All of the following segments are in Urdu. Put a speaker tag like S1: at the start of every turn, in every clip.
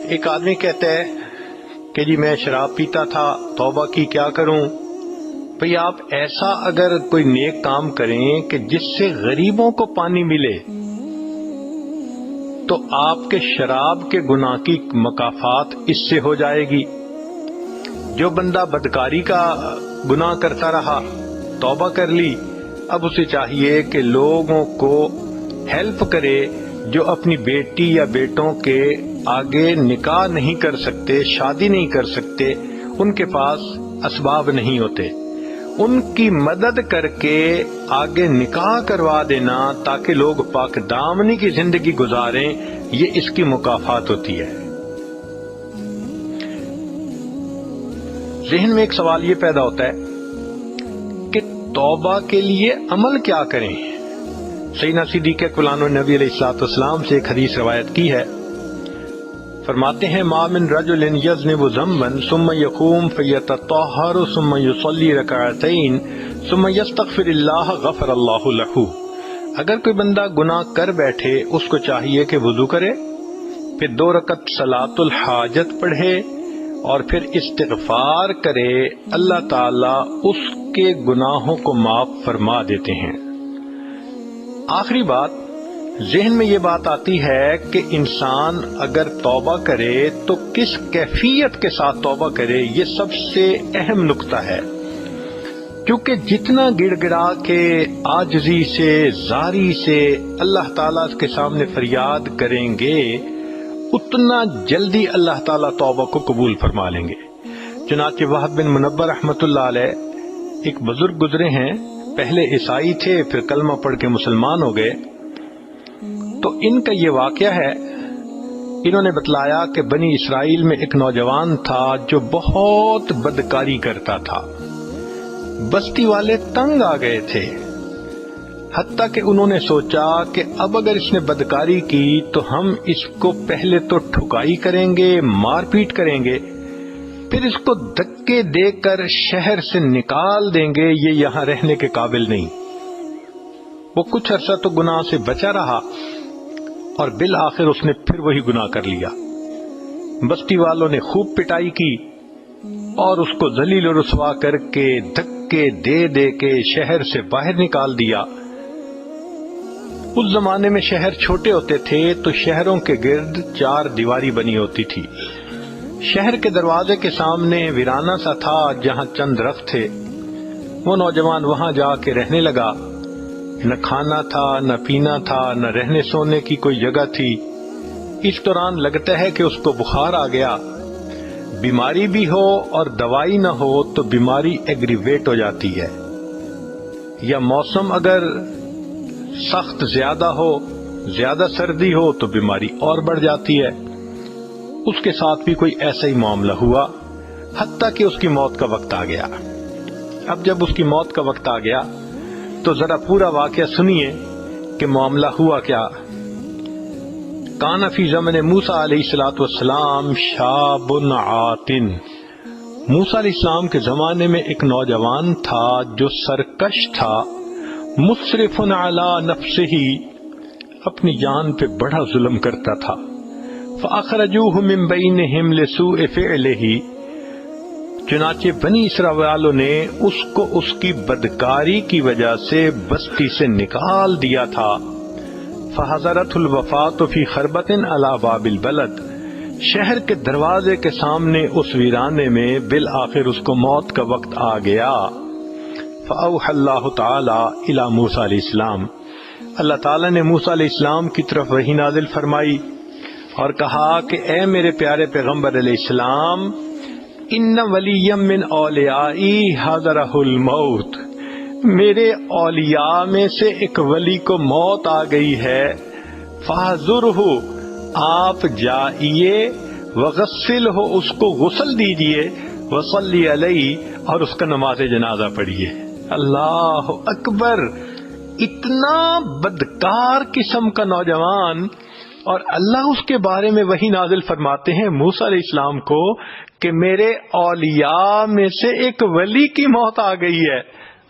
S1: ایک آدمی کہتا ہے کہ جی میں شراب پیتا تھا، توبہ کی، کیا کروں؟ بھئی آپ ایسا اگر کوئی نیک کام کریں کہ جس سے غریبوں کو پانی ملے تو آپ کے شراب کے گناہ کی مکافات اس سے ہو جائے گی۔ جو بندہ بدکاری کا گناہ کرتا رہا، توبہ کر لی، اب اسے چاہیے کہ لوگوں کو ہیلپ کرے جو اپنی بیٹی یا بیٹوں کے آگے نکاح نہیں کر سکتے، شادی نہیں کر سکتے، ان کے پاس اسباب نہیں ہوتے، ان کی مدد کر کے آگے نکاح کروا دینا تاکہ لوگ پاک دامنی کی زندگی گزاریں، یہ اس کی مکافات ہوتی ہے۔ ذہن میں ایک سوال یہ پیدا ہوتا ہے کہ توبہ کے لیے عمل کیا کریں؟ سیدنا صدیق اکبر نبی علیہ الصلوۃ والسلام سے ایک حدیث روایت کی ہے، فرماتے ہیں ما من رجل یذنب ذنبا ثم یقوم فیتطہر ثم یصلی رکعتین ثم یستغفر اللہ غفر اللہ لہ۔ اگر کوئی بندہ گناہ کر بیٹھے، اس کو چاہیے کہ وضو کرے، پھر 2 رکعت صلاۃ الحاجت پڑھے اور پھر استغفار کرے، اللہ تعالیٰ اس کے گناہوں کو معاف فرما دیتے ہیں۔ آخری بات، ذہن میں یہ بات آتی ہے کہ انسان اگر توبہ کرے تو کس کیفیت کے ساتھ توبہ کرے، یہ سب سے اہم نقطہ ہے، کیونکہ جتنا گڑ گڑا کے عاجزی سے، زاری سے اللہ تعالیٰ کے سامنے فریاد کریں گے، اتنا جلدی اللہ تعالیٰ توبہ کو قبول فرما لیں گے۔ چنانچہ وہب بن منبہ رحمۃ اللہ علیہ ایک بزرگ گزرے ہیں، پہلے عیسائی تھے، پھر کلمہ پڑھ کے مسلمان ہو گئے۔ تو ان کا یہ واقعہ ہے، انہوں نے بتلایا کہ بنی اسرائیل میں ایک نوجوان تھا جو بہت بدکاری کرتا تھا، بستی والے تنگ آ گئے تھے، حتیٰ کہ انہوں نے سوچا کہ اب اگر اس نے بدکاری کی تو ہم اس کو پہلے تو ٹھکائی کریں گے، مار پیٹ کریں گے، پھر اس کو دھکے دے کر شہر سے نکال دیں گے، یہ یہاں رہنے کے قابل نہیں۔ وہ کچھ عرصہ تو گناہ سے بچا رہا اور بالآخر اس نے پھر وہی گناہ کر لیا۔ بستی والوں نے خوب پٹائی کی اور اس کو ذلیل و رسوا کر کے دھکے دے دے کے شہر سے باہر نکال دیا۔ اس زمانے میں شہر چھوٹے ہوتے تھے تو شہروں کے گرد 4 دیواری بنی ہوتی تھی۔ شہر کے دروازے کے سامنے ویرانہ سا تھا جہاں چند درخت تھے۔ وہ نوجوان وہاں جا کے رہنے لگا، نہ کھانا تھا، نہ پینا تھا، نہ رہنے سونے کی کوئی جگہ تھی۔ اس دوران لگتا ہے کہ اس کو بخار آ گیا۔ بیماری بھی ہو اور دوائی نہ ہو تو بیماری ایگریویٹ ہو جاتی ہے، یا موسم اگر سخت زیادہ ہو، زیادہ سردی ہو تو بیماری اور بڑھ جاتی ہے۔ اس کے ساتھ بھی کوئی ایسا ہی معاملہ ہوا، حتیٰ کہ اس کی موت کا وقت آ گیا۔ اب جب اس کی موت کا وقت آ گیا تو ذرا پورا واقعہ سنیے کہ معاملہ ہوا کیا۔ کان فی زمن موسیٰ علیہ الصلوۃ والسلام شاب عاتن، موسیٰ علیہ السلام کے زمانے میں ایک نوجوان تھا جو سرکش تھا، مسرف علی نفسہ، اپنی جان پہ بڑا ظلم کرتا تھا۔ فاخرجوہ من بینہم لسوء فعلہ، چنانچہ بنی اسرائیل والوں نے اس کو اس کی بدکاری کی وجہ سے بستی سے نکال دیا تھا۔ فحضرت الوفاة فی خربۃ علی باب البلد، شہر کے دروازے کے سامنے اس ویرانے میں بالآخر اس کو موت کا وقت آ گیا۔ فاوحى اللہ تعالی الی موسیٰ علیہ السلام، اللہ تعالی نے موسیٰ علیہ السلام کی طرف وحی نازل فرمائی اور کہا کہ اے میرے پیارے پیغمبر علیہ السلام، ان ولی من اولیائی حضرہ الموت، میرے اولیاء میں سے ایک ولی کو موت آ گئی ہے، فاحذرہ، آپ جائیے، وغسلہ، اس کو غسل دیجئے، وصلی علیہ، اور اس کا نماز جنازہ پڑھیے۔ اللہ اکبر، اتنا بدکار قسم کا نوجوان، اور اللہ اس کے بارے میں وہی نازل فرماتے ہیں موسیٰ علیہ السلام کو کہ میرے اولیاء میں سے ایک ولی کی موت آ گئی ہے۔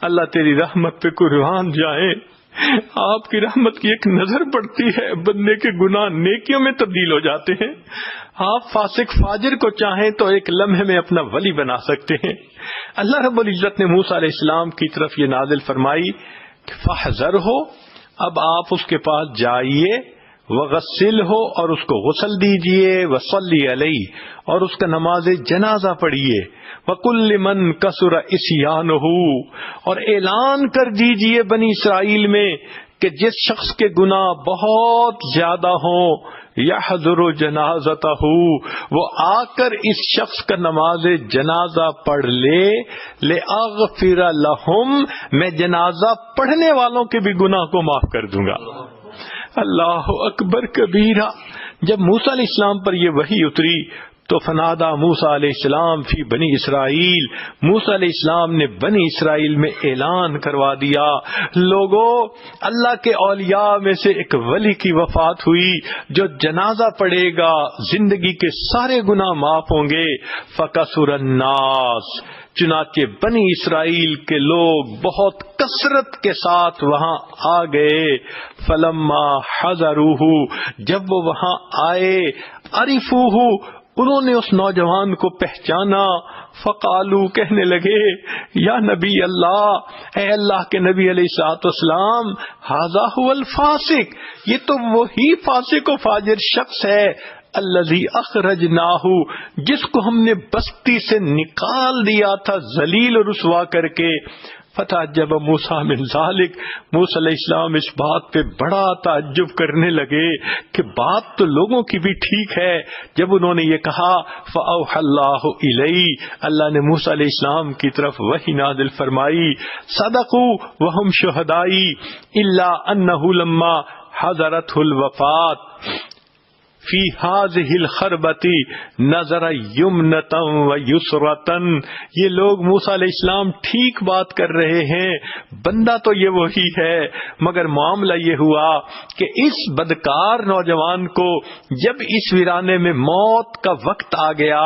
S1: اللہ تیری رحمت پہ قربان جائیں، آپ کی رحمت کی ایک نظر پڑتی ہے، بندے کے گناہ نیکیوں میں تبدیل ہو جاتے ہیں. آپ فاسق فاجر کو چاہیں تو ایک لمحے میں اپنا ولی بنا سکتے ہیں. اللہ رب العزت نے موسیٰ علیہ السلام کی طرف یہ نازل فرمائی کہ فاحذرہ، اب آپ اس کے پاس جائیے، وغسلہ، اور اس کو غسل دیجئے، وصلی علیہ، اور اس کا نماز جنازہ پڑھیے، وقل لمن کثر عصیانہ، اور اعلان کر دیجئے بنی اسرائیل میں کہ جس شخص کے گناہ بہت زیادہ ہوں، یحضر جنازتہ، وہ آ کر اس شخص کا نماز جنازہ پڑھ لے، لأغفر لہم، میں جنازہ پڑھنے والوں کے بھی گناہ کو معاف کر دوں گا. اللہ اکبر کبیرہ. جب موسیٰ علیہ السلام پر یہ وحی اتری تو فنادا موسیٰ علیہ السلام فی بنی اسرائیل، موسیٰ علیہ السلام نے بنی اسرائیل میں اعلان کروا دیا، لوگو اللہ کے اولیاء میں سے ایک ولی کی وفات ہوئی، جو جنازہ پڑے گا زندگی کے سارے گناہ معاف ہوں گے. فکثر الناس، چنانچہ بنی اسرائیل کے لوگ بہت کثرت کے ساتھ وہاں آ گئے. فلما حضروہ، جب وہ وہاں آئے، عرفوہ، انہوں نے اس نوجوان کو پہچانا. فقالو، کہنے لگے، یا نبی اللہ، اے اللہ کے نبی علیہ الصلوۃ والسلام، ھذا ھو الفاسق، یہ تو وہی فاسق و فاجر شخص ہے، الذی اخرجناہ، جس کو ہم نے بستی سے نکال دیا تھا ذلیل و رسوا کر کے. فتعجب موسیٰ من ذلک، موسیٰ علیہ السلام اس بات پہ بڑا تعجب کرنے لگے کہ بات تو لوگوں کی بھی ٹھیک ہے. جب انہوں نے یہ کہا، فأوحى اللہ الی، اللہ نے موسیٰ علیہ السلام کی طرف وحی نازل فرمائی، صدقوا وہم شہدائی، الا انہ لما حضرتہ الوفات فی ہذہ الخربۃ نظر یمنۃ و یسرۃ. یہ لوگ موسیٰ علیہ السلام ٹھیک بات کر رہے ہیں، بندہ تو یہ وہی ہے، مگر معاملہ یہ ہوا کہ اس بدکار نوجوان کو جب اس ویرانے میں موت کا وقت آ گیا،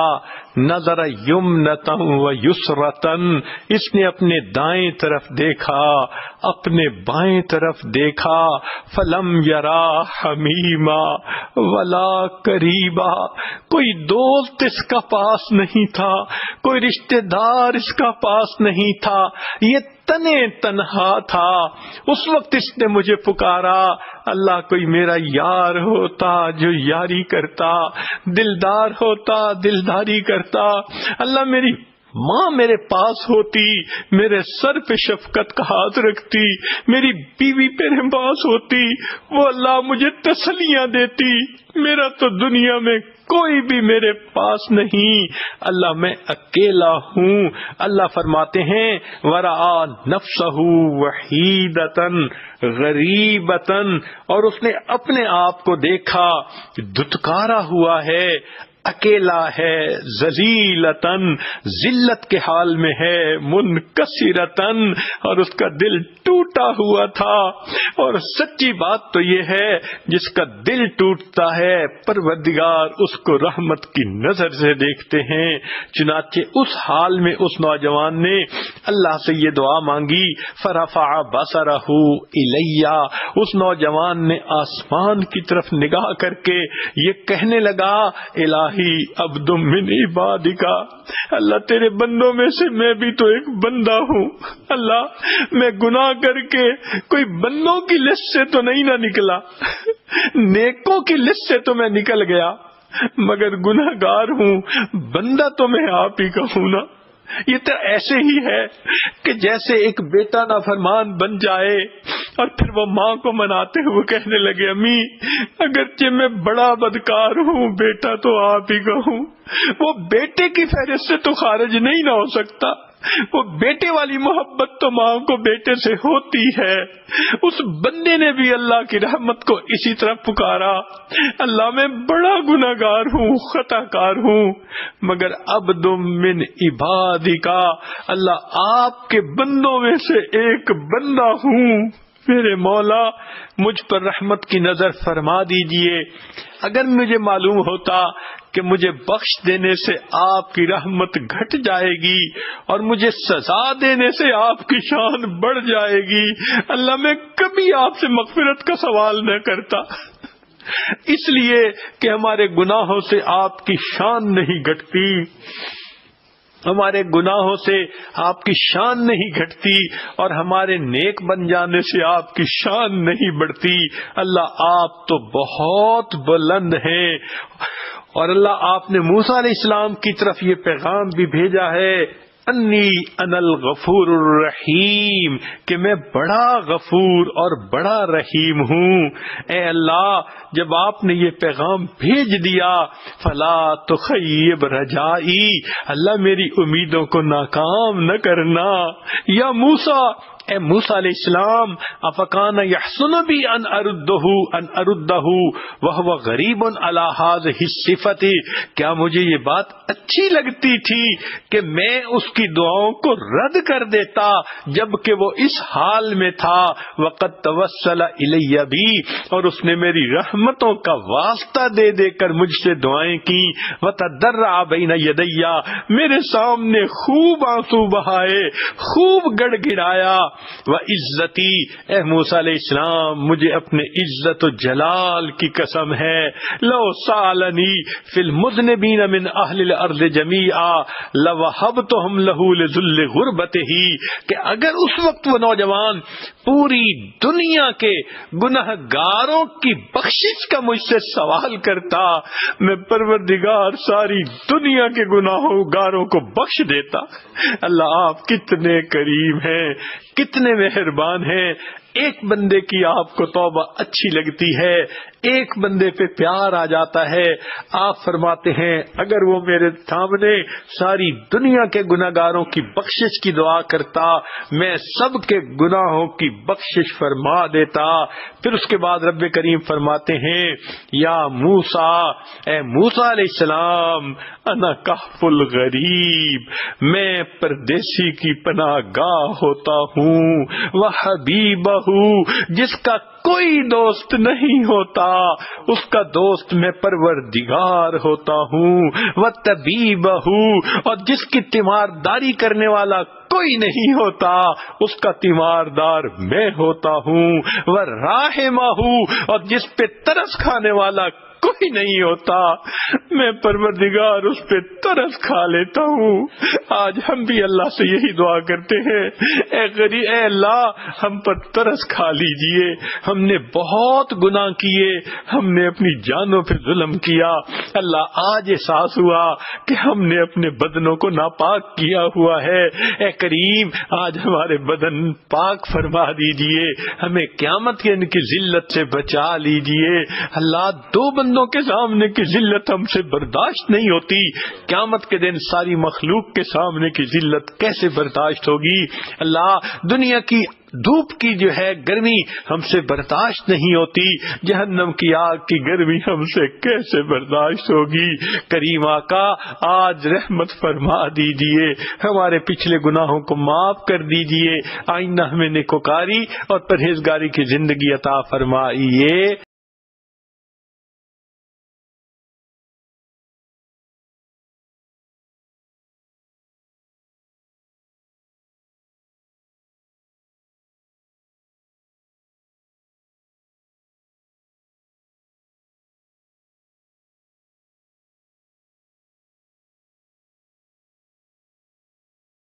S1: نظر یمنۃ و یسرۃ، اس نے اپنے دائیں طرف دیکھا، اپنے بائیں طرف دیکھا، فلم یرا حمیما ولا قریبا، کوئی دوست اس کا پاس نہیں تھا، کوئی رشتہ دار اس کا پاس نہیں تھا، یہ تنے تنہا تھا. اس وقت اس نے مجھے پکارا، اللہ کوئی میرا یار ہوتا جو یاری کرتا، دلدار ہوتا دلداری کرتا، اللہ میری ماں میرے پاس ہوتی، میرے سر پہ شفقت کا ہاتھ رکھتی، میری بیوی میرے پاس ہوتی، وہ اللہ مجھے تسلیاں دیتی. میرا تو دنیا میں کوئی بھی میرے پاس نہیں، اللہ میں اکیلا ہوں. اللہ فرماتے ہیں، ورعا نفسہ وحیدتن غریبتن، اور اس نے اپنے آپ کو دیکھا دھتکارا ہوا ہے، اکیلا ہے، ذلیلتن، ذلت کے حال میں ہے، منکسرتن، اور اس کا دل ٹوٹا ہوا تھا. اور سچی بات تو یہ ہے، جس کا دل ٹوٹتا ہے پروردگار اس کو رحمت کی نظر سے دیکھتے ہیں. چنانچہ اس حال میں اس نوجوان نے اللہ سے یہ دعا مانگی، فرفع بصرہ الیہ، اس نوجوان نے آسمان کی طرف نگاہ کر کے یہ کہنے لگا، الہی عبد من عبادک، اللہ تیرے بندوں میں سے میں بھی تو ایک بندہ ہوں، اللہ میں گناہ کر کے کوئی بندوں کی لسٹ سے تو نہیں نہ نکلا، نیکوں کی لسٹ سے تو میں نکل گیا، مگر گناہگار ہوں، بندہ تو میں آپ ہی کا ہوں نا. یہ تو ایسے ہی ہے کہ جیسے ایک بیٹا نافرمان بن جائے اور پھر وہ ماں کو مناتے ہوئے کہنے لگے، امی اگرچہ میں بڑا بدکار ہوں، بیٹا تو آپ ہی کا ہوں. وہ بیٹے کی فہرست سے تو خارج نہیں نہ ہو سکتا، وہ بیٹے والی محبت تو ماں کو بیٹے سے ہوتی ہے. اس بندے نے بھی اللہ کی رحمت کو اسی طرح پکارا، اللہ میں بڑا گناہگار ہوں، خطا کار ہوں، مگر عبد من عبادک، اللہ آپ کے بندوں میں سے ایک بندہ ہوں. میرے مولا مجھ پر رحمت کی نظر فرما دیجئے. اگر مجھے معلوم ہوتا کہ مجھے بخش دینے سے آپ کی رحمت گھٹ جائے گی اور مجھے سزا دینے سے آپ کی شان بڑھ جائے گی۔ اللہ میں کبھی آپ سے مغفرت کا سوال نہ کرتا، اس لیے کہ ہمارے گناہوں سے آپ کی شان نہیں گھٹتی، ہمارے گناہوں سے آپ کی شان نہیں گھٹتی، اور ہمارے نیک بن جانے سے آپ کی شان نہیں بڑھتی۔ اللہ آپ تو بہت بلند ہیں، اور اللہ آپ نے موسیٰ علیہ السلام کی طرف یہ پیغام بھی بھیجا ہے، انی انا الغفور الرحیم، کہ میں بڑا غفور اور بڑا رحیم ہوں۔ اے اللہ جب آپ نے یہ پیغام بھیج دیا، فلا تخیب رجائی، اللہ میری امیدوں کو ناکام نہ کرنا۔ یا موسیٰ، اے موسیٰ علیہ السلام، افکان یحسن بی ان اردہ وہو غریب علی ہذہ الصفۃ، کیا مجھے یہ بات اچھی لگتی تھی کہ میں اس کی دعاؤں کو رد کر دیتا جبکہ وہ اس حال میں تھا، وقد توسل الی بی، اور اس نے میری رحمتوں کا واسطہ دے دے کر مجھ سے دعائیں کی، وتضرع بین یدی، میرے سامنے خوب آنسو بہائے، خوب گڑ گڑایا، وعزتی، اے موسیٰ علیہ السلام مجھے اپنے عزت و جلال کی قسم ہے، لو سالنی فی المذنبین من اہل الارض جمیعا لوہبتہم لہ لذل غربتہ، کہ اگر اس وقت وہ نوجوان پوری دنیا کے گنہگاروں کی بخشش کا مجھ سے سوال کرتا، میں پروردگار ساری دنیا کے گناہوں گاروں کو بخش دیتا۔ اللہ آپ کتنے کریم ہیں، کتنے مہربان ہیں۔ ایک بندے کی آپ کو توبہ اچھی لگتی ہے، ایک بندے پہ پیار آ جاتا ہے، آپ فرماتے ہیں اگر وہ میرے سامنے ساری دنیا کے گناہگاروں کی بخشش کی دعا کرتا، میں سب کے گناہوں کی بخشش فرما دیتا۔ پھر اس کے بعد رب کریم فرماتے ہیں، یا موسیٰ، اے موسیٰ علیہ السلام، انا کہف الغریب، میں پردیسی کی پناہ گاہ ہوتا ہوں، وحبیبہ، جس کا کوئی دوست نہیں ہوتا، اس کا دوست میں پروردگار ہوتا ہوں، وطبیبہ، اور جس کی تیمارداری کرنے والا کوئی نہیں ہوتا، اس کا تیماردار میں ہوتا ہوں، وراحمہ، اور جس پہ ترس کھانے والا کوئی نہیں ہوتا، میں پروردگار اس پہ ترس کھا لیتا ہوں۔ آج ہم بھی اللہ سے یہی دعا کرتے ہیں، اے اللہ ہم پر ترس کھا لیجئے، ہم نے بہت گناہ کیے، ہم نے اپنی جانوں پہ ظلم کیا، اللہ آج احساس ہوا کہ ہم نے اپنے بدنوں کو ناپاک کیا ہوا ہے، اے کریم آج ہمارے بدن پاک فرما دیجئے، ہمیں قیامت کے ان کی ذلت سے بچا لیجئے۔ اللہ دو بندوں کے سامنے کی ذلت ہم سے برداشت نہیں ہوتی، قیامت کے دن ساری مخلوق کے سامنے کی ذلت کیسے برداشت ہوگی؟ اللہ دنیا کی دھوپ کی جو ہے گرمی ہم سے برداشت نہیں ہوتی، جہنم کی آگ کی گرمی ہم سے کیسے برداشت ہوگی؟ کریم آقا آج رحمت فرما دیجئے، ہمارے پچھلے گناہوں کو معاف کر دیجئے، آئندہ ہمیں نیکوکاری اور پرہیزگاری کی زندگی عطا فرمائیے۔